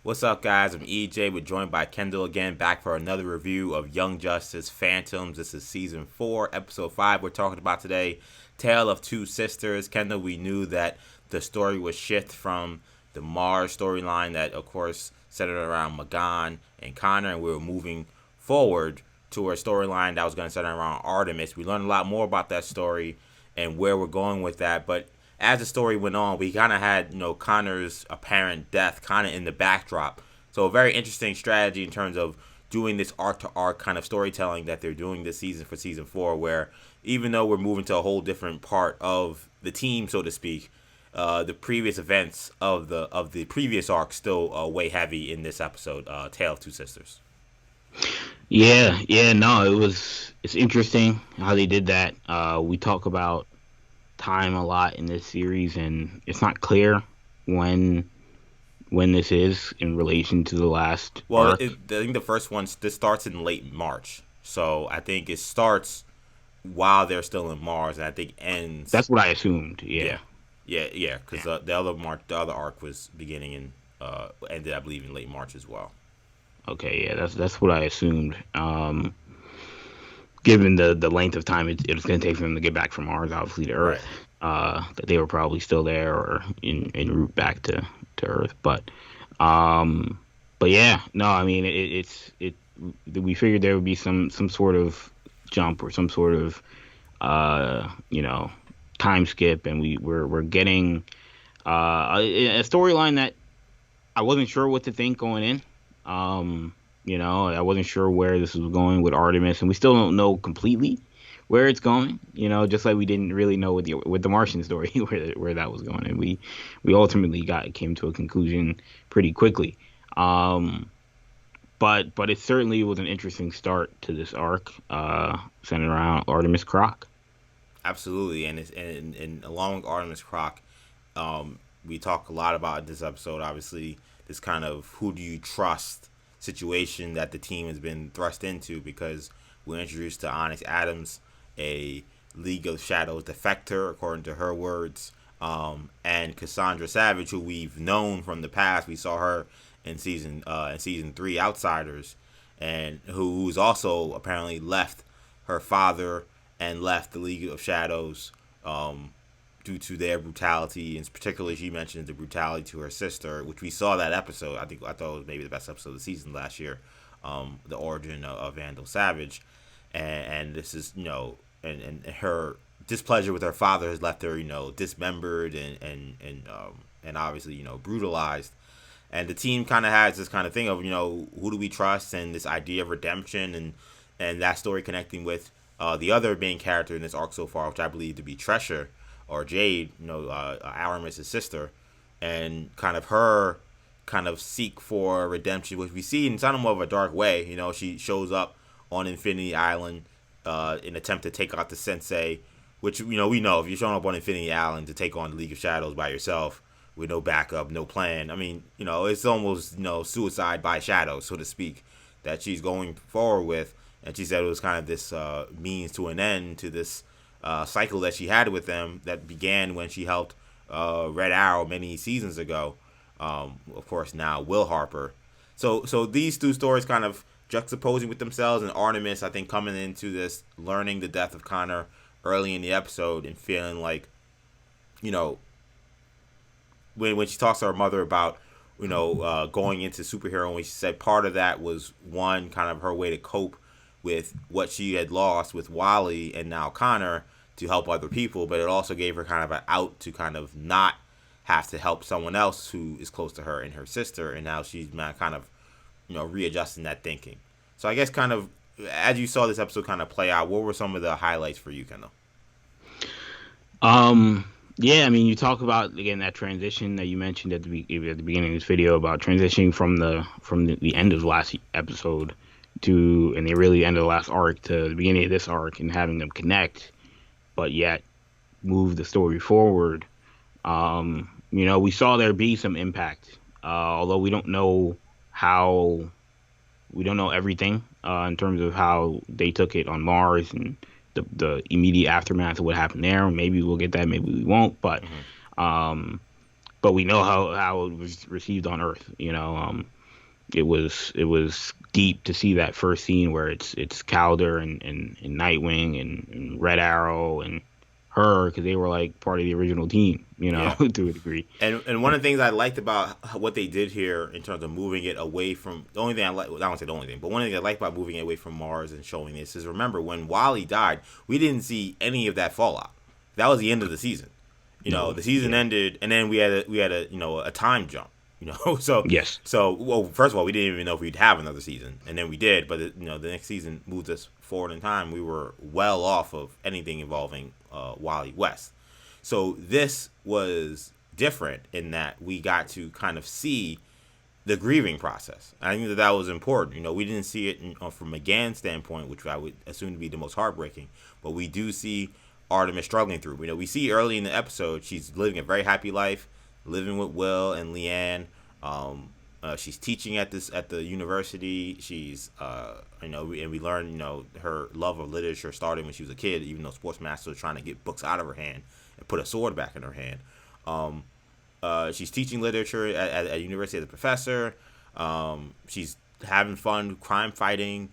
What's up, guys? I'm EJ. We're joined by Kendall again, back for another review of Young Justice Phantoms. This is season 4, episode 5. We're talking about today Tale of Two Sisters. Kendall, we knew that the story would shift from the Mars storyline that, of course, centered around Magan and Connor, and we were moving forward to a storyline that was going to center around Artemis. We learned a lot more about that story and where we're going with that, but as the story went on, we kind of had, Connor's apparent death kind of in the backdrop. So a very interesting strategy in terms of doing this arc to arc kind of storytelling that they're doing this season for season 4, where even though we're moving to a whole different part of the team, so to speak, the previous events of the previous arc still weigh heavy in this episode, Tale of Two Sisters. Yeah, no, it's interesting how they did that. We talk about time a lot in this series, and it's not clear when this is in relation to the last Well, arc. I think the first one this starts in late March, so I think it starts while they're still in Mars, and I think ends. That's what I assumed. Yeah, Yeah, yeah, because the other arc was beginning in ended, I believe, in late March as well. okay, yeah, that's what I assumed. Given the length of time it's going to take for them to get back from Mars, obviously to Right. Earth, that they were probably still there or in route back to Earth, um, but yeah, no, I mean it. We figured there would be some sort of jump or some sort of uh, you know, time skip, and we're getting a storyline that I wasn't sure what to think going in. I wasn't sure where this was going with Artemis, and we still don't know completely where it's going. Just like we didn't really know with the Martian story where that was going, and we ultimately came to a conclusion pretty quickly. Um, but it certainly was an interesting start to this arc, centered around Artemis Croc. Absolutely, and along with Artemis Croc, we talk a lot about in this episode. Obviously, this kind of who do you trust situation that the team has been thrust into, because we're introduced to Onyx Adams, a League of Shadows defector, according to her words, and Cassandra Savage, who we've known from the past. We saw her in season 3, Outsiders, and who's also apparently left her father and left the League of Shadows, due to their brutality, and particularly she mentioned the brutality to her sister, which we saw that episode. I thought it was maybe the best episode of the season last year, the origin of Vandal Savage, and this is and her displeasure with her father has left her dismembered and obviously brutalized. And the team kind of has this kind of thing of who do we trust, and this idea of redemption, and that story connecting with the other main character in this arc so far, which I believe to be Treasure or Jade, Aramis' sister, and kind of her kind of seek for redemption, which we see in somewhat of a dark way. She shows up on Infinity Island in attempt to take out the Sensei, which we know if you're showing up on Infinity Island to take on the League of Shadows by yourself with no backup, no plan. I mean, it's almost suicide by shadow, so to speak, that she's going forward with. And she said it was kind of this means to an end to this cycle that she had with them that began when she helped Red Arrow many seasons ago. Of course, now Will Harper. So these two stories kind of juxtaposing with themselves, and Artemis, I think, coming into this, learning the death of Connor early in the episode and feeling like, you know, when she talks to her mother about going into superhero, and she said part of that was one kind of her way to cope with what she had lost with Wally and now Connor, to help other people, but it also gave her kind of an out to kind of not have to help someone else who is close to her and her sister, and now she's kind of readjusting that thinking. So I guess kind of as you saw this episode kind of play out, what were some of the highlights for you, Kendall? Um, yeah, I mean, you talk about again that transition that you mentioned at the beginning of this video about transitioning from the end of the last episode to and the really end of the last arc to the beginning of this arc and having them connect, but yet move the story forward. We saw there be some impact, although how we don't know everything in terms of how they took it on Mars and the immediate aftermath of what happened there. Maybe we'll get that, maybe we won't. But Mm-hmm. um, but we know how it was received on Earth. It was deep to see that first scene where it's Calder and Nightwing and Red Arrow and her, because they were like part of the original team, Yeah. to a degree. And one of the things I liked about what they did here in terms of moving it away from the only thing I like, I don't say the only thing, but one thing I like about moving it away from Mars and showing this is, remember when Wally died, we didn't see any of that fallout. That was the end of the season. No, The season yeah, ended, and then we had a a time jump. So yes, well, first of all, we didn't even know if we'd have another season, and then we did. But the next season moved us forward in time. We were well off of anything involving Wally West. So this was different in that we got to kind of see the grieving process. I think that was important. We didn't see it from McGann's standpoint, which I would assume to be the most heartbreaking, but we do see Artemis struggling through. We see early in the episode she's living a very happy life, living with Will and Leanne. She's teaching at the university. She's and we learn her love of literature started when she was a kid. Even though Sportsmaster was trying to get books out of her hand and put a sword back in her hand. She's teaching literature at university as a professor. She's having fun crime fighting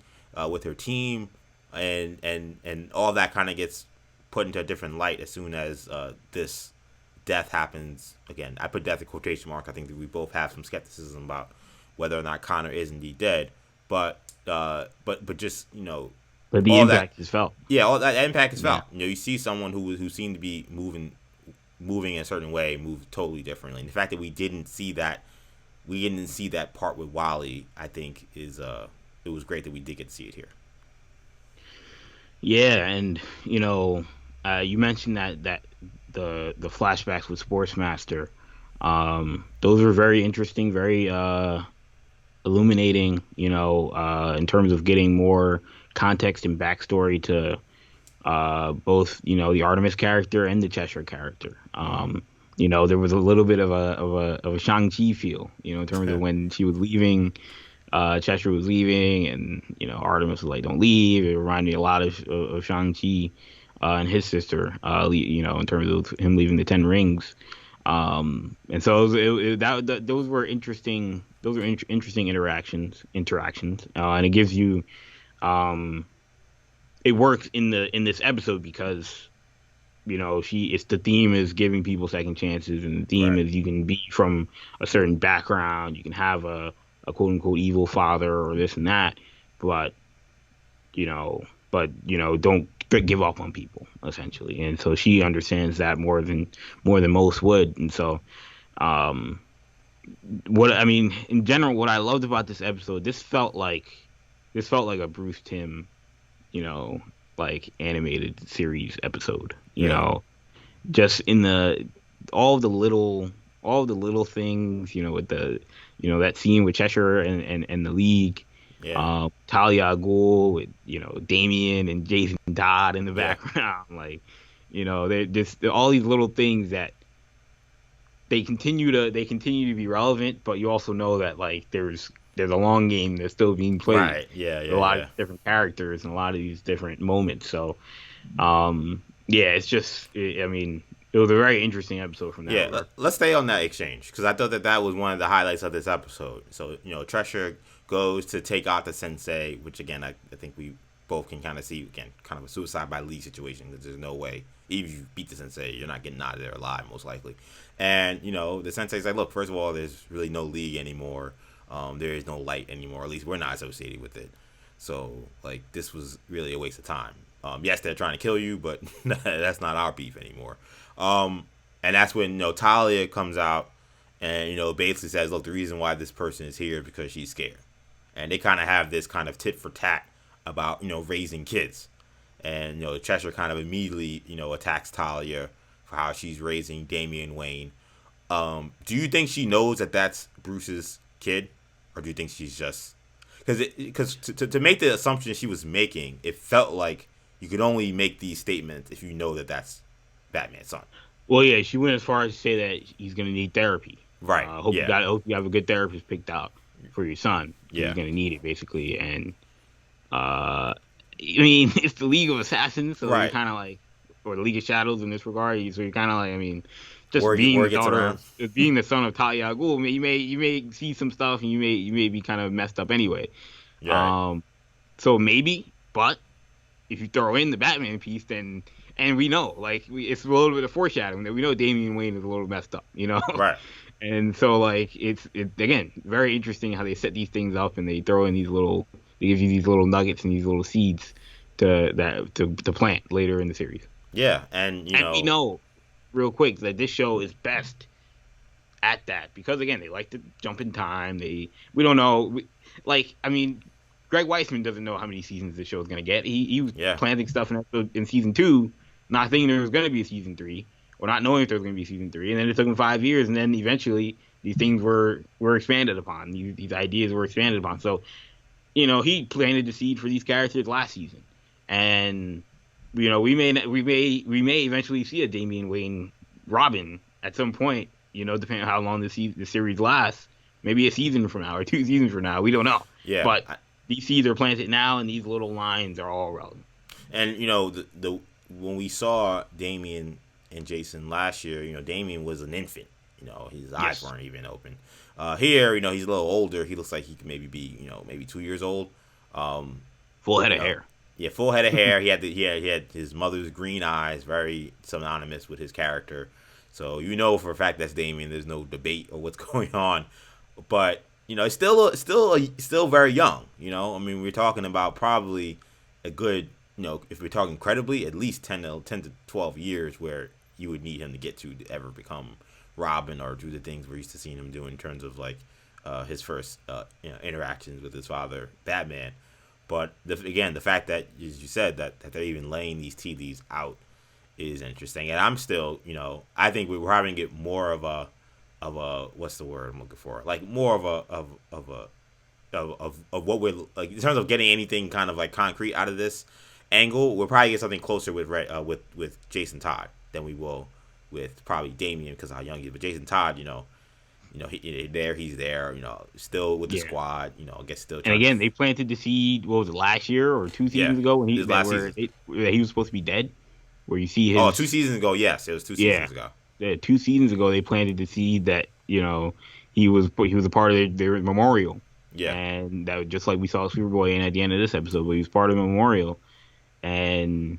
with her team, and all that kind of gets put into a different light as soon as this death happens. Again, I put death in quotation marks. I think that we both have some skepticism about whether or not Connor is indeed dead, but just but the all that, impact is felt. yeah, all that impact is Yeah. felt. You see someone who seemed to be moving in a certain way move totally differently. And the fact that we didn't see that part with Wally, I think is it was great that we did get to see it here. Yeah, and you mentioned that the flashbacks with Sportsmaster, those were very interesting, very illuminating. In terms of getting more context and backstory to both the Artemis character and the Cheshire character. Mm-hmm. There was a little bit of a Shang-Chi feel, in terms of when she was leaving. Cheshire was leaving, and Artemis was like, "Don't leave." It reminded me a lot of Shang-Chi and his sister. In terms of him leaving the Ten Rings. And so those were interesting. Those were interesting interactions, and it gives you. It works in this episode because it's the theme is giving people second chances, and the theme Right. is you can be from a certain background, you can have a quote unquote evil father or this and that, but don't give up on people essentially. And so she understands that more than most would. And so um what I mean in general, what I loved about this episode, this felt like a Bruce Timm, you know like animated series episode, Yeah. just in the all the little things, with the that scene with Cheshire and the League, Yeah. Talia al Ghul with Damien and Jason Todd in the Yeah. background, like they're just all these little things that they continue to be relevant, but you also know that like there's a long game that's still being played. Right. Yeah. A Yeah. lot of Yeah. different characters and a lot of these different moments. So yeah, I mean, it was a very interesting episode from that Yeah, regard. let's stay on that exchange because I thought that was one of the highlights of this episode. So Treasure goes to take out the sensei, which again I think we both can kind of see again kind of a suicide by lead situation because there's no way even if you beat the sensei you're not getting out of there alive most likely. And the sensei's like, look, first of all, there's really no league anymore. There is no light anymore. At least we're not associated with it. So like this was really a waste of time. Yes, they're trying to kill you, but that's not our beef anymore. And that's when Talia comes out and basically says, "Look, the reason why this person is here is because she's scared." And they kind of have this kind of tit for tat about raising kids, and Cheshire kind of immediately attacks Talia for how she's raising Damian Wayne. Do you think she knows that that's Bruce's kid, or do you think she's just because to make the assumption she was making, it felt like you could only make these statements if you know that that's Batman's son. Well, yeah, she went as far as to say that he's gonna need therapy. Right. Yeah. Hope you have a good therapist picked out for your son. He's Yeah. gonna need it basically, and I mean, it's the League of Assassins, so you're Right. kind of like, or the League of Shadows in this regard. So you're kind of like, I mean, just Word gets around. being the son of Talia al Ghul, you may see some stuff, and you may be kind of messed up anyway. Right. Um, so maybe, but if you throw in the Batman piece, then and we know, like, it's a little bit of foreshadowing that we know Damian Wayne is a little messed up, you know. Right. And so, like, it again very interesting how they set these things up and they throw in they give you these little nuggets and these little seeds to plant later in the series. Yeah, and And we know real quick that this show is best at that because again they like to jump in time. We don't know like I mean Greg Weisman doesn't know how many seasons this show is gonna get. He was yeah, planting stuff in season 2, not thinking there was gonna be a season 3 or not knowing if there was gonna be a season 3, and then it took him 5 years, and then eventually these things were expanded upon. These ideas were expanded upon. So he planted the seed for these characters last season, and we may eventually see a Damian Wayne Robin at some point. Depending on how long the series lasts, maybe a season from now or 2 seasons from now, we don't know. yeah. But these seeds are planted now, and these little lines are all relevant. And the when we saw Damian and Jason last year, Damian was an infant. His eyes weren't even open. Here, he's a little older. He looks like he could maybe be, maybe 2 years old. Full head of hair. Yeah, full head of hair. He had his mother's green eyes, very synonymous with his character. So for a fact that's Damian. There's no debate or what's going on. But it's still very young. I mean, we're talking about probably a good, if we're talking credibly, at least 10 to 12 years where you would need him to get to ever become Robin or do the things we're used to seeing him do in terms of like his first interactions with his father, Batman. But the fact that, as you said, that they're even laying these tea leaves out is interesting. And I'm still, I think we're having to get more of a what's the word I'm looking for? Like more of what we're like in terms of getting anything kind of like concrete out of this angle. We'll probably get something closer with Jason Todd than we will with probably Damian because of how young he is. But Jason Todd, he's there, still with the squad, I guess still. And again, they planted the seed. What was it, last year or 2 seasons ago when he was supposed to be dead? Where you see his 2 seasons ago, yes, it was 2 seasons ago. Yeah, 2 seasons ago they planted the seed that he was a part of their memorial. Yeah, and that was just like we saw Superboy in at the end of this episode, but he was part of the memorial. And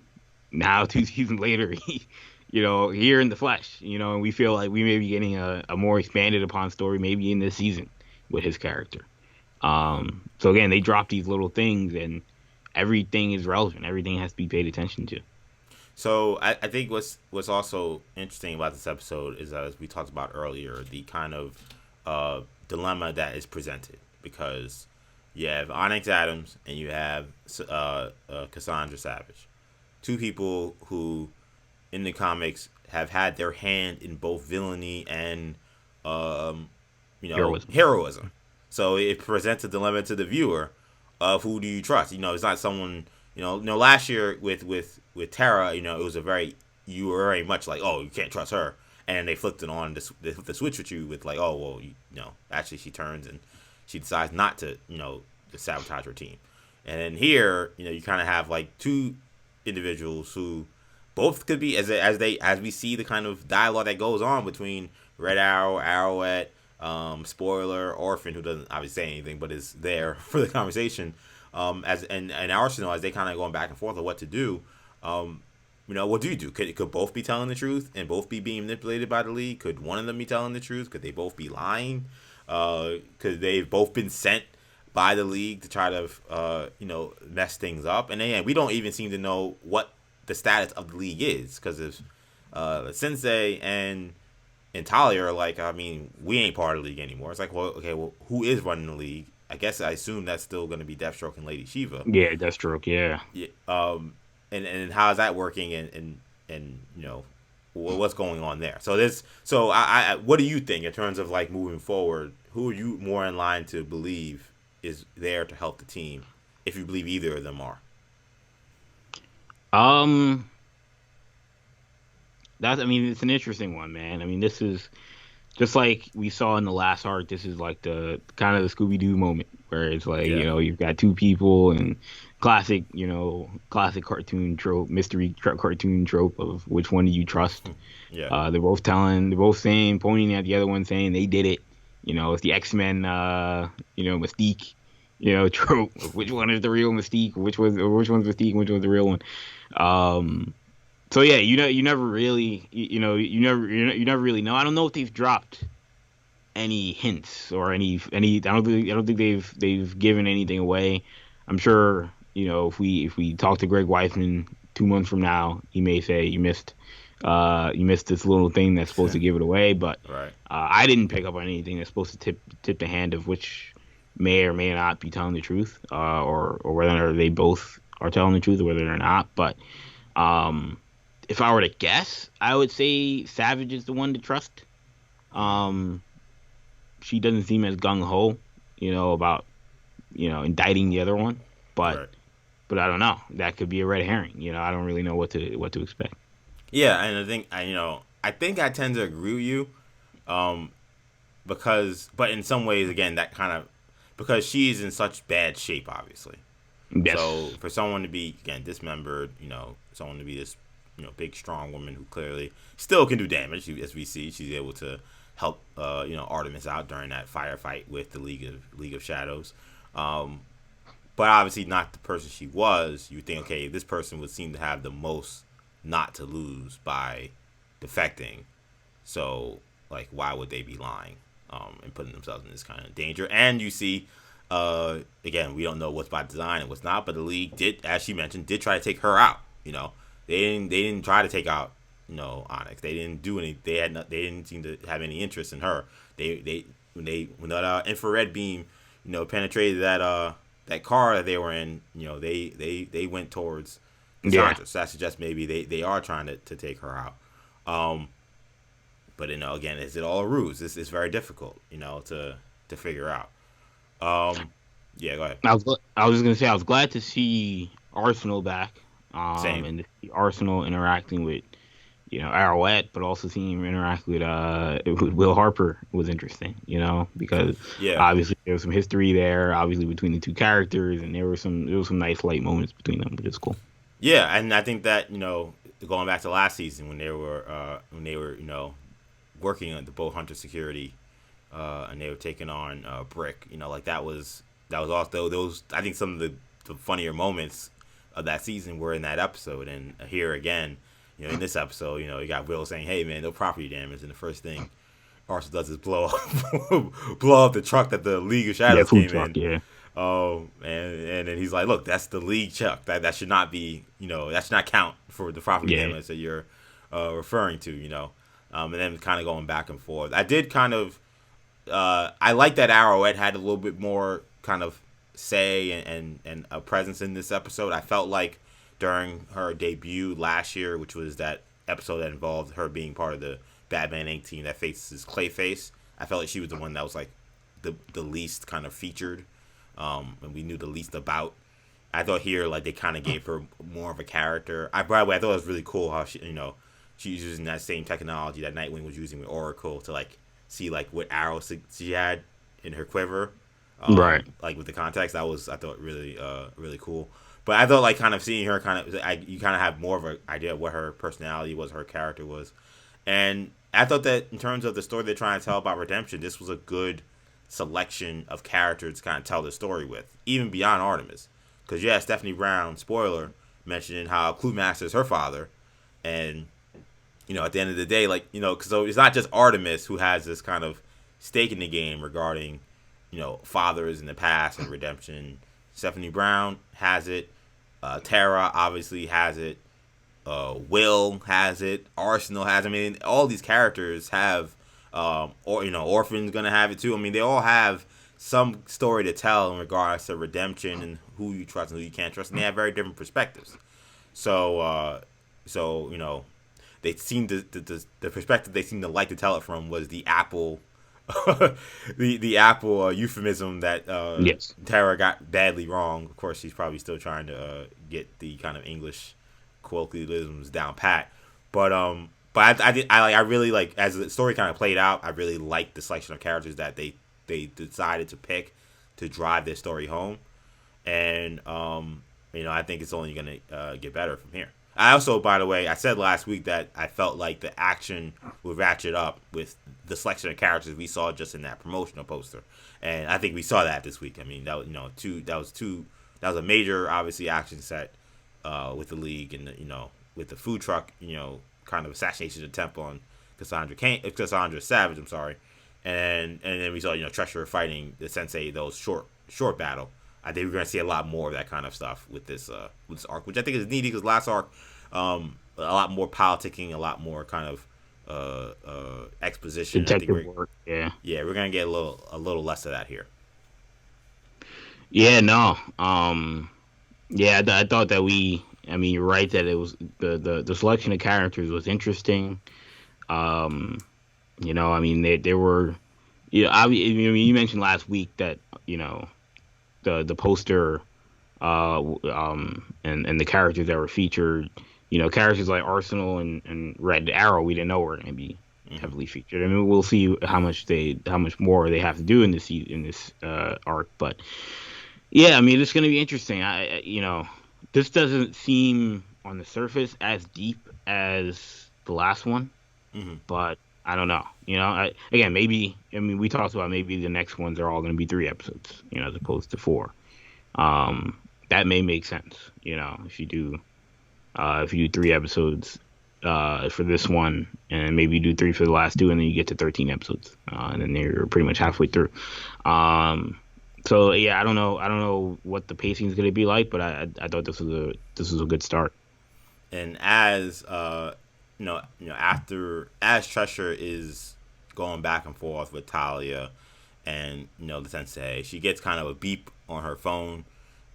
now 2 seasons later, here in the flesh, and we feel like we may be getting a more expanded upon story maybe in this season with his character. So again, they drop these little things, and everything is relevant. Everything has to be paid attention to. So I think what's also interesting about this episode is, as we talked about earlier, the kind of dilemma that is presented, because you have Onyx Adams and you have Cassandra Savage, two people who in the comics have had their hand in both villainy and heroism. So it presents a dilemma to the viewer of who do you trust. It's not someone. Last year with Tara, it was you were very much like, oh, you can't trust her, and they flipped it on the switch with you with like, oh, well, actually she turns and she decides not to, to sabotage her team. And then here, you kind of have like two individuals who both could be as we see the kind of dialogue that goes on between Red Arrow, Arrowette, spoiler, Orphan, who doesn't obviously say anything but is there for the conversation. And Arsenal, as they kind of going back and forth of what to do, what do you do? Could both be telling the truth and both be being manipulated by the league? Could one of them be telling the truth? Could they both be lying? Could they've both been sent by the league to try to, mess things up? And then we don't even seem to know what the status of the league is, because if Sensei and Talia are like, I mean, we ain't part of the league anymore. It's like, well, okay, well, who is running the league? I guess I assume that's still going to be Deathstroke and Lady Shiva. Yeah, Deathstroke. Yeah. Yeah. And how is that working? And what's going on there? So I what do you think in terms of like moving forward? Who are you more in line to believe is there to help the team, if you believe either of them are? It's an interesting one, man. I mean, this is just like we saw in the last arc, this is like the kind of the Scooby Doo moment where it's like, Yeah, you've got two people and classic, classic cartoon trope, cartoon trope of which one do you trust. yeah, They're both saying, pointing at the other one, saying they did it. It's the X-Men, Mystique, trope of which one is the real Mystique, which one's Mystique, which one's the real one. Um, so yeah, you never really, you never really know. I don't know if they've dropped any hints or any. I don't think they've given anything away. I'm sure, if we talk to Greg Weisman 2 months from now, he may say you missed this little thing that's supposed to give it away. But right. I didn't pick up on anything that's supposed to tip the hand of which may or may not be telling the truth, or whether they both are telling the truth or whether they're not. But um, if I were to guess, I would say Savage is the one to trust. Um, she doesn't seem as gung ho, about indicting the other one. But Right. but I don't know. That could be a red herring. I don't really know what to expect. Yeah, and I think I tend to agree with you, um, because but in some ways again that kind of because she's in such bad shape, obviously. So Yes. for someone to be again dismembered, someone to be this big strong woman who clearly still can do damage, as we see, she's able to help Artemis out during that firefight with the League of Shadows. Um, but obviously not the person she was. You think, okay, this person would seem to have the most not to lose by defecting. So, like, why would they be lying and putting themselves in this kind of danger? And you see, again, we don't know what's by design and what's not, but the league did, as she mentioned, did try to take her out. They didn't try to take out Onyx. They didn't do any. They didn't seem to have any interest in her. When that infrared beam penetrated that car that they were in, they went towards Yeah. Cassandra. So that suggests maybe they are trying to take her out. Um, but again, is it all a ruse? This is very difficult, to figure out. Um, yeah, go ahead. I was just gonna say I was glad to see Arsenal back, Same. and to see Arsenal interacting with Arrowette, but also seeing him interact with Will Harper was interesting. Because Yeah, obviously there was some history there, obviously between the two characters, and there was some nice light moments between them, which is cool. yeah, and I think that going back to last season when they were working on the Bow Hunter security, and they were taking on Brick, like that was also those. I think some of the funnier moments of that season were in that episode, and here again, in this episode, you got Will saying, "Hey man, no property damage," and the first thing Arthur does is blow up, blow up the truck that the League of Yeah, Shadows food came truck. in. Yeah, Oh, and then he's like, "Look, that's the league chuck. That should not be, that should not count for the property yeah, damage that you're referring to, and then kind of going back and forth. I did kind of, I like that Arrowhead had a little bit more kind of say and a presence in this episode. I felt like during her debut last year, which was that episode that involved her being part of the Batman Inc. team that faces Clayface. I felt like she was the one that was like the least kind of featured, and we knew the least about. I thought here like they kind of gave her more of a character. By the way, I thought it was really cool how she's using that same technology that Nightwing was using with Oracle to like see like what arrows she had in her quiver, right. like with the context. That was I thought really cool. But I thought like kind of seeing her you kind of have more of an idea of what her personality was, her character was, and I thought that in terms of the story they're trying to tell about redemption, this was a good selection of characters to kind of tell the story with, even beyond Artemis. Because yeah, Stephanie Brown, spoiler, mentioning how Cluemaster is her father, and at the end of the day, like so it's not just Artemis who has this kind of stake in the game regarding fathers in the past and redemption. Stephanie Brown has it. Tara obviously has it. Will has it. Arsenal has it. I mean, all these characters have, or Orphan's gonna have it too. I mean, they all have some story to tell in regards to redemption and who you trust and who you can't trust, and they have very different perspectives. So, they seem to the perspective they seem to like to tell it from was the Apple, the Apple euphemism that Yes. Tara got badly wrong. Of course, she's probably still trying to get the kind of English colloquialisms down pat. But But I really like as the story kind of played out. I really liked the selection of characters that they decided to pick to drive their story home, and I think it's only gonna get better from here. I also, by the way, I said last week that I felt like the action would ratchet up with the selection of characters we saw just in that promotional poster, and I think we saw that this week. I mean, that was that was a major obviously action set with the league and with the food truck, kind of assassination attempt on Cassandra Savage. I'm sorry, and then we saw Treasure fighting the Sensei those short battle. I think we're gonna see a lot more of that kind of stuff with this arc, which I think is needy because last arc, a lot more politicking, a lot more kind of exposition. I think Detective work. Yeah. yeah, we're gonna get a little less of that here. Yeah. No. Yeah. I thought that we. I mean, you're right that it was the selection of characters was interesting. Um. I mean, there were. You mentioned last week that the poster and the characters that were featured, characters like Arsenal and Red Arrow, we didn't know were going to be Mm-hmm. heavily featured. I mean, we'll see how much more they have to do in this arc, but yeah, I mean, it's going to be interesting. This doesn't seem on the surface as deep as the last one, Mm-hmm. but I don't know. Again, maybe. I mean, we talked about maybe the next ones are all going to be 3 episodes, as opposed to 4. That may make sense. If you do 3 episodes for this one, and maybe you do 3 for the last 2, and then you get to 13 episodes, and then you're pretty much halfway through. So yeah, I don't know. I don't know what the pacing is going to be like, but I thought this was a good start. And as after as Treasure is going back and forth with Talia and the Sensei, she gets kind of a beep on her phone,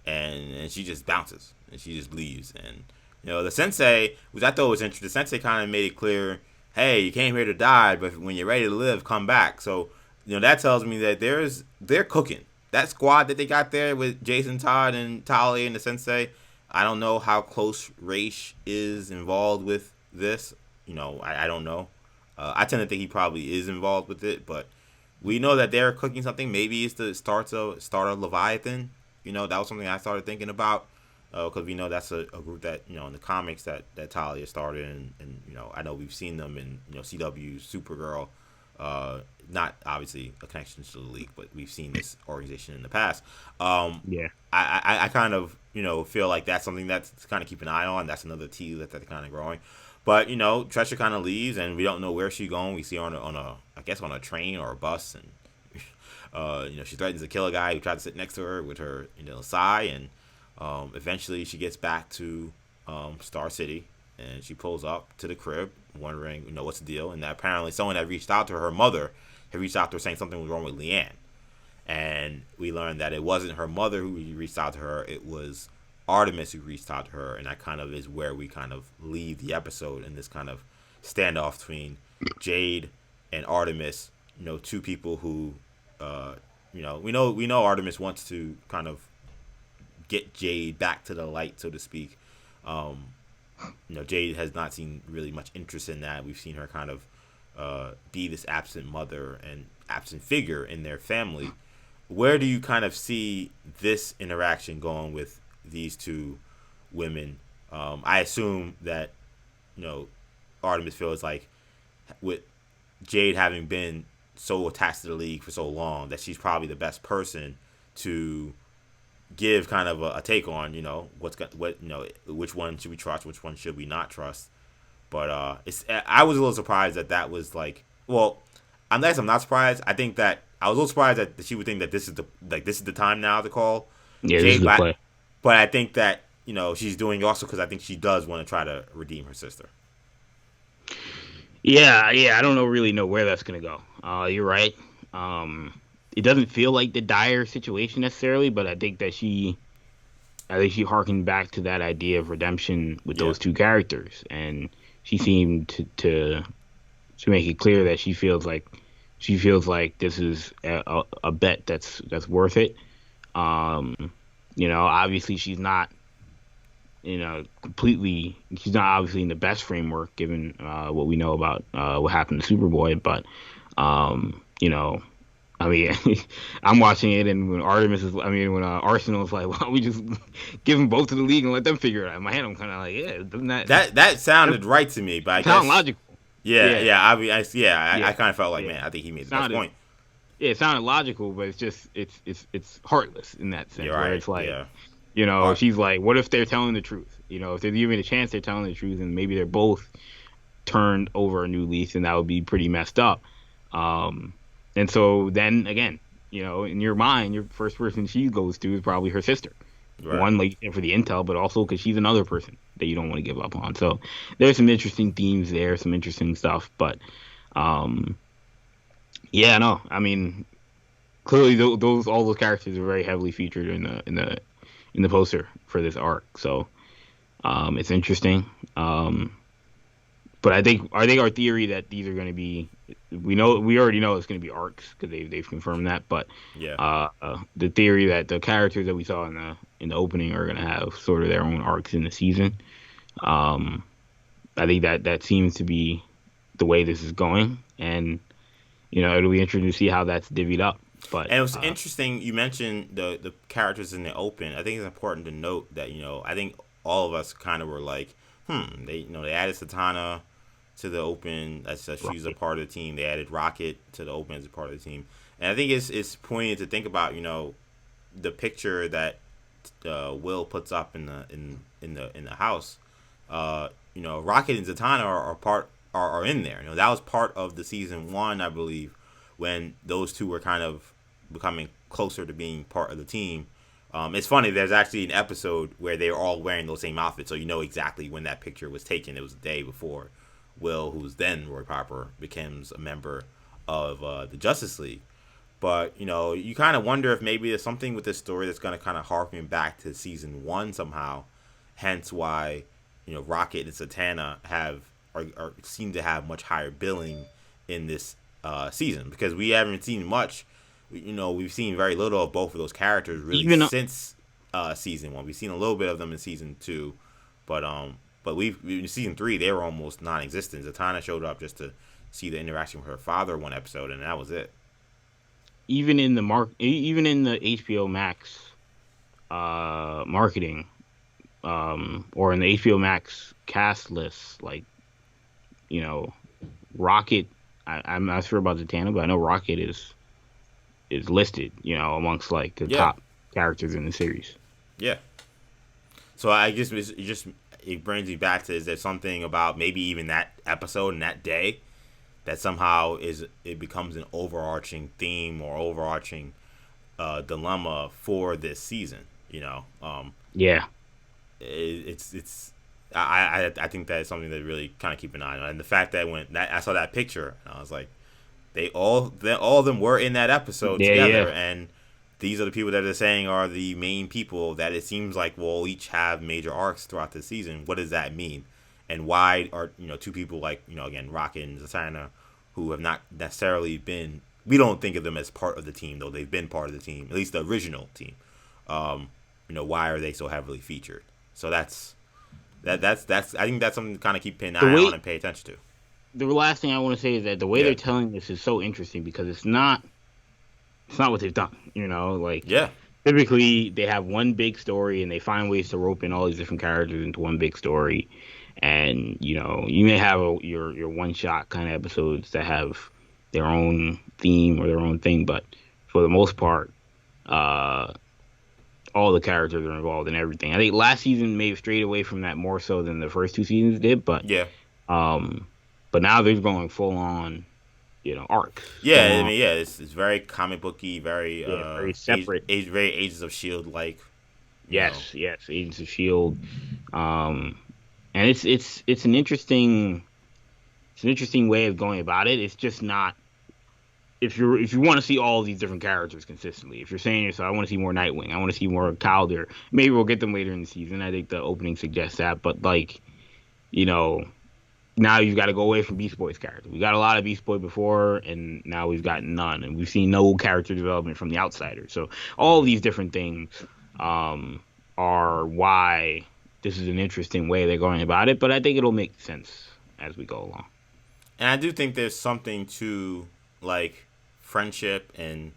and she just bounces and she just leaves. And the Sensei, which I thought was interesting, the Sensei kind of made it clear, hey, you came here to die, but when you're ready to live, come back. So that tells me that they're cooking. That squad that they got there with Jason Todd and Talia and the Sensei, I don't know how close Raish is involved with this. I don't know. I tend to think he probably is involved with it, but we know that they're cooking something. Maybe it's the start of Leviathan. That was something I started thinking about because we know that's a group that in the comics that Talia started, and I know we've seen them in CW, Supergirl. Not obviously a connection to the league, but we've seen this organization in the past. Yeah. I kind of feel like that's something that's to kind of keep an eye on. That's another tea that they're kind of growing. But Treasure kind of leaves, and we don't know where she's going. We see her on a I guess on a train or a bus, and she threatens to kill a guy who tried to sit next to her with her Sai, and eventually she gets back to Star City, and she pulls up to the crib, wondering what's the deal, and that apparently someone had reached out to her mother, had reached out to her saying something was wrong with Leanne. And we learned that it wasn't her mother who reached out to her, it was Artemis who reached out to her, and that kind of is where we kind of leave the episode in this kind of standoff between Jade and Artemis. Two people who, we know Artemis wants to kind of get Jade back to the light, so to speak. Jade has not seen really much interest in that. We've seen her kind of be this absent mother and absent figure in their family. Where do you kind of see this interaction going with these two women? I assume that Artemis feels like with Jade having been so attached to the league for so long that she's probably the best person to give kind of a take on which one should we trust, which one should we not trust. But I was a little surprised that was like, well, unless I'm not surprised, I think that I was a little surprised that she would think that this is the time now to call Yeah, this is Jade, the play. but I think that she's doing it also because I think she does want to try to redeem her sister. Yeah, I don't really know where that's gonna go. You're right. It doesn't feel like the dire situation necessarily, but I think she harkened back to that idea of redemption with Yeah. those two characters, and she seemed to make it clear that she feels like this is a bet that's worth it. Obviously she's not completely. She's not obviously in the best framework given what we know about what happened to Superboy, but you know, I mean, I'm watching it, and when when Arsenal's like, why don't we just give them both to the league and let them figure it out? In my head, I'm kind of like, yeah, doesn't That that sounded right to me, but I sound guess logical? yeah, Yeah, yeah. I yeah, kind of felt like, yeah. man, I think he made It the best sounded point. yeah, it sounded logical, but it's heartless in that sense, You're where right. it's like, Yeah. Art. she's like, what if they're telling the truth? If they're giving a chance, they're telling the truth, and maybe they're both turned over a new leaf, and that would be pretty messed up. Um, and so then again, in your mind, your first person she goes to is probably her sister. Right. One, like you said, for the intel, but also because she's another person that you don't want to give up on. So there's some interesting themes there, some interesting stuff. But um, yeah, no, I mean, clearly those all those characters are very heavily featured in the poster for this arc. So it's interesting. Um, But I think our theory that these are going to be, we already know it's going to be arcs because they've confirmed that. But Yeah. the theory that the characters that we saw in the opening are going to have sort of their own arcs in the season. Um, I think that seems to be the way this is going, and it'll be interesting to see how that's divvied up. But And it was interesting. You mentioned the characters in the open. I think it's important to note that I think all of us kind of were like, they added Satana to the open. She's a right, part of the team. They added Rocket to the open as a part of the team. And I think it's poignant to think about the picture that Will puts up in the house. Rocket and Zatanna are part are in there. That was part of the season one, I believe, when those two were kind of becoming closer to being part of the team. It's funny. There's actually an episode where they were all wearing those same outfits, so you know exactly when that picture was taken. It was the day before Will, who's then Roy Popper, becomes a member of the Justice League. But you kind of wonder if maybe there's something with this story that's going to kind of harken back to season one somehow. Hence why Rocket and Satana seem to have much higher billing in this season, because we haven't seen much. We've seen very little of both of those characters really even since season one. We've seen a little bit of them in season two, but we've in season three they were almost non-existent. Zatanna showed up just to see the interaction with her father one episode, and that was it. even in the HBO Max marketing, or in the HBO Max cast list, like you know, Rocket. I'm not sure about Zatanna, but I know Rocket is listed, amongst like the Yeah, top characters in the series. yeah. So I guess it brings me back to, is there something about maybe even that episode and that day that somehow it becomes an overarching theme or overarching dilemma for this season. Yeah, It's I think that is something that really kind of keep an eye on, and the fact that when I saw that picture, and I was like, all of them were in that episode yeah, together, yeah. and these are the people that they're saying are the main people that it seems like will each have major arcs throughout the season. What does that mean? And why are two people like again Rocket and Zatanna, who have not necessarily been, we don't think of them as part of the team, though they've been part of the team, at least the original team. Um, why are they so heavily featured? So that's I think that's something to kind of keep an The eye on way and pay attention to. the last thing I want to say is that the way Yeah, they're telling this is so interesting because it's not what they've done. Like yeah, typically they have one big story and they find ways to rope in all these different characters into one big story, and you may have your one shot kind of episodes that have their own theme or their own thing, but for the most part, uh, all the characters are involved in everything. I think last season may have strayed away from that more so than the first two seasons did, but yeah. um, but now they're going full on, arcs, Yeah, full I on, mean, yeah, it's very comic booky, very yeah, very separate. very Agents of Shield like, you know. Yes, yes, Agents of Shield. Um, and it's an interesting way of going about it. It's just not, if you want to see all these different characters consistently. If you're saying to yourself, I want to see more Nightwing, I want to see more Calder. Maybe we'll get them later in the season. I think the opening suggests that, but like, you know, now you've got to go away from Beast Boy's character. We got a lot of Beast Boy before, and now we've got none, and we've seen no character development from the Outsiders. So all Hmm. these different things are why. this is an interesting way they're going about it, but I think it'll make sense as we go along. And I do think there's something to like friendship and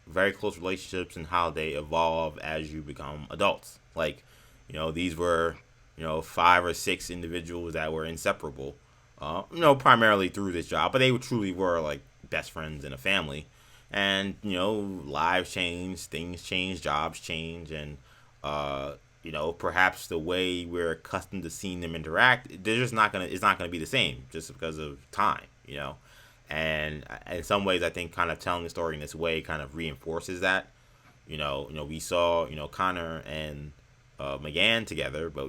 very close relationships and how they evolve as you become adults. Like, these were, 5 or 6 individuals that were inseparable. Primarily through this job, but they truly were like best friends in a family. And lives change, things change, jobs change, and perhaps the way we're accustomed to seeing them interact, they're just not gonna. It's not gonna be the same just because of time. And in some ways, I think kind of telling the story in this way kind of reinforces that. We saw Connor and McGann together, but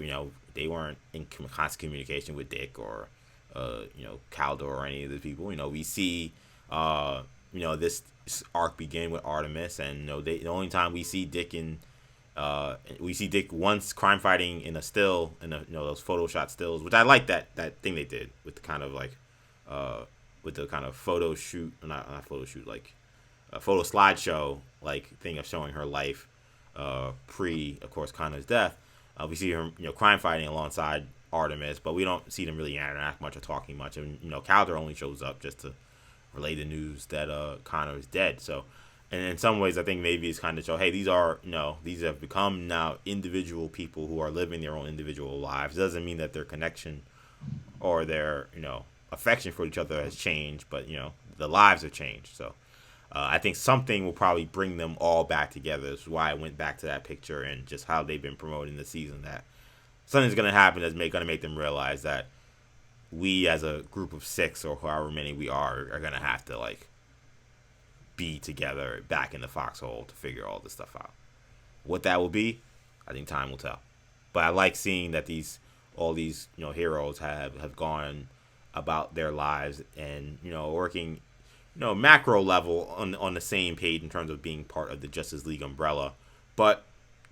they weren't in constant communication with Dick or Caldor or any of the people. We see this arc begin with Artemis, and the only time we see Dick once crime fighting in a still in those Photoshop stills, which I like that thing they did with the kind of like with the kind of photo shoot, not photo shoot, like a photo slideshow like thing of showing her life pre, of course, Connor's death. We see her crime fighting alongside Artemis, but we don't see them really interact much or talking much. And Calder only shows up just to relay the news that Connor is dead. So, and in some ways, I think maybe it's kind of show, hey, these have become now individual people who are living their own individual lives. It doesn't mean that their connection or their affection for each other has changed, but the lives have changed. So, I think something will probably bring them all back together. That's why I went back to that picture and just how they've been promoting the season. That something's going to happen that's going to make them realize that we, as a group of 6 or however many we are going to have to like be together back in the foxhole to figure all this stuff out. What that will be, I think time will tell. But I like seeing that all these heroes have gone about their lives and working macro level on the same page in terms of being part of the Justice League umbrella, but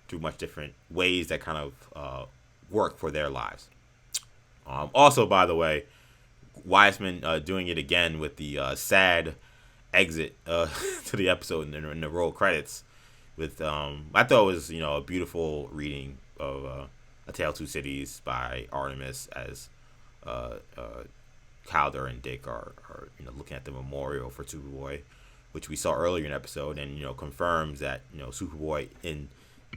through much different ways that kind of work for their lives. Also, by the way, Wiseman doing it again with the sad exit to the episode in the roll credits. With I thought it was a beautiful reading of A Tale of Two Cities by Artemis as Calder and Dick are looking at the memorial for Superboy, which we saw earlier in the episode, and confirms that Superboy in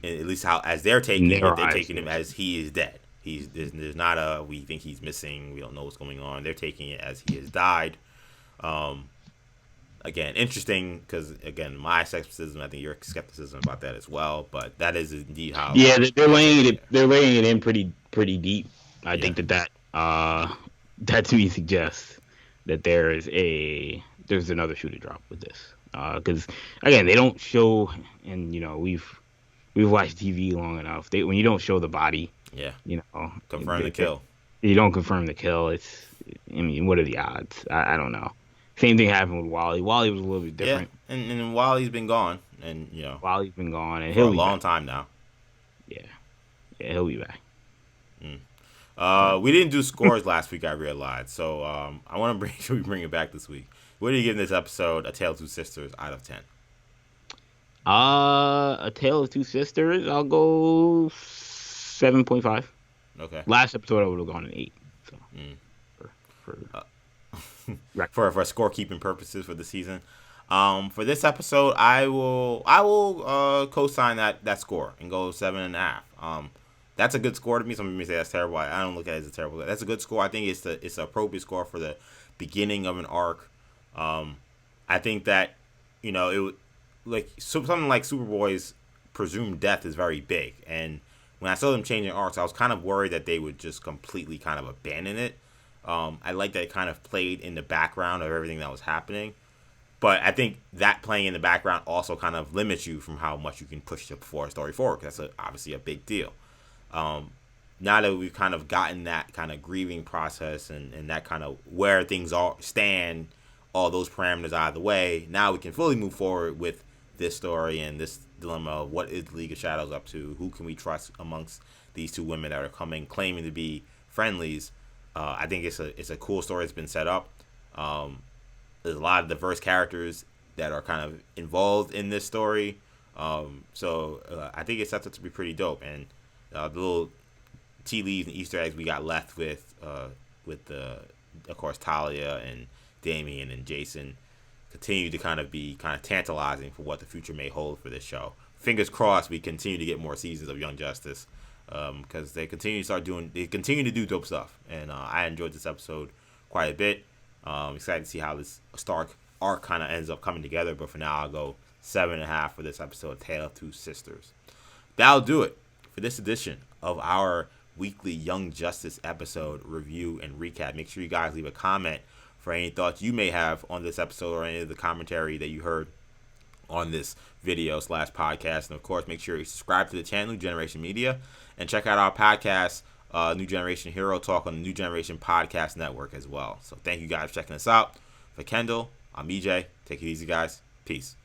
at least how as they're taking it, they're taking him as he is dead. There's not a we think he's missing, we don't know what's going on. They're taking it as he has died. Again, interesting because again, my skepticism, I think your skepticism about that as well, but that is indeed how. Yeah, they're laying it. They're laying it in pretty deep. I think that that to me suggests that there's another shoe to drop with this. Because again, they don't show, and we've watched TV long enough. When you don't show the body, confirm the kill. You don't confirm the kill. What are the odds? I don't know. Same thing happened with Wally. Wally was a little bit different. Yeah, and Wally's been gone, and Wally's been gone, and for a long time now. Yeah, he'll be back. We didn't do scores last week, I realized, so I want to should we bring it back this week? What are you giving this episode, A Tale of Two Sisters, out of 10? A Tale of Two Sisters, I'll go 7.5. Okay. Last episode I would have gone an 8. So for scorekeeping purposes for the season. For this episode, I will co-sign that score and go 7.5. That's a good score to me. Some people may say that's terrible. I don't look at it as a terrible. That's a good score. I think it's an appropriate score for the beginning of an arc. I think that it like something like Superboy's presumed death is very big, and when I saw them changing arcs, I was kind of worried that they would just completely kind of abandon it. I like that it kind of played in the background of everything that was happening. But I think that playing in the background also kind of limits you from how much you can push the story forward, because that's obviously a big deal. Now that we've kind of gotten that kind of grieving process and that kind of where things stand, all those parameters out of the way, now we can fully move forward with this story and this dilemma of what is League of Shadows up to? Who can we trust amongst these two women that are claiming to be friendlies? I think it's a cool story that's been set up. There's a lot of diverse characters that are kind of involved in this story. So I think it sets up to be pretty dope. And the little tea leaves and Easter eggs we got left with the, of course, Talia and Damien and Jason continue to kind of be kind of tantalizing for what the future may hold for this show. Fingers crossed we continue to get more seasons of Young Justice, because they continue to do dope stuff, and I enjoyed this episode quite a bit. Excited to see how this Stark arc kind of ends up coming together, but for now I'll go 7.5 for this episode, Tale of Two Sisters. That'll do it for this edition of our weekly Young Justice episode review and recap. Make sure you guys leave a comment for any thoughts you may have on this episode or any of the commentary that you heard on this video/podcast. And of course, make sure you subscribe to the channel, New Generation Media, and check out our podcast, New Generation Hero Talk, on the New Generation Podcast Network as well. So thank you guys for checking us out. For Kendall, I'm EJ. Take it easy, guys. Peace.